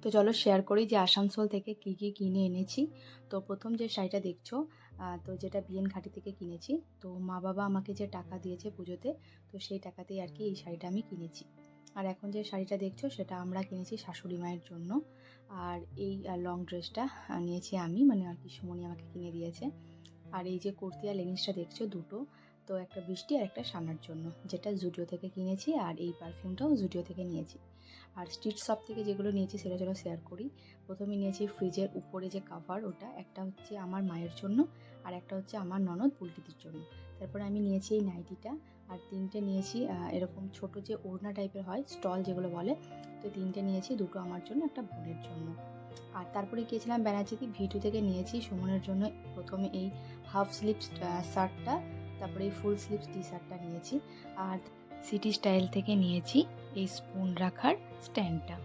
তো চলো শেয়ার করি যে আসানসোল থেকে কি কি কিনে এনেছি। তো প্রথম যে শাড়িটা দেখছো, তো যেটা বিএন ঘাটি থেকে কিনেছি। তো মা বাবা আমাকে যে টাকা দিয়েছে পুজোতে, তো সেই টাকাতেই আর কি এই শাড়িটা আমি কিনেছি। আর এখন যে শাড়িটা দেখছো সেটা আমরা কিনেছি শাশুড়ি মায়ের জন্য। আর এই লং ড্রেসটা নিয়েছি আমি, মানে আর কি সুমনি আমাকে কিনে দিয়েছে। আর এই যে কুর্তি আর লেগিংসটা দেখছো দুটো, তো একটা বৃষ্টি আর একটা সানার জন্য, যেটা জুডিও থেকে কিনেছি। আর এই পারফিউমটাও জুডিও থেকে নিয়েছি। আর স্ট্রিট শপ থেকে যেগুলো নিয়েছি সেটা চলো শেয়ার করি। প্রথমে নিয়েছি ফ্রিজের উপরে যে কাভার, ওটা একটা হচ্ছে আমার মায়ের জন্য, আর একটা হচ্ছে আমার ননদ বুলটিদির জন্য। তারপরে আমি নিয়েছি এই নাইটিটা। আর তিনটে নিয়েছি এরকম ছোট যে ওড়না টাইপের হয়, স্টল যেগুলো বলে। তো তিনটে নিয়েছি, দুটো আমার জন্য, একটা বোনের জন্য। আর তারপরে গিয়েছিলাম বেনাচিতে, ভিটু থেকে নিয়েছি সুমনের জন্য। প্রথমে এই হাফ স্লিভস শার্টটা, তারপরে এই ফুল স্লিভস টি শার্টটা নিয়েছি। আর সিটি স্টাইল থেকে নিয়েছি এই স্পুন রাখার স্ট্যান্ডটা।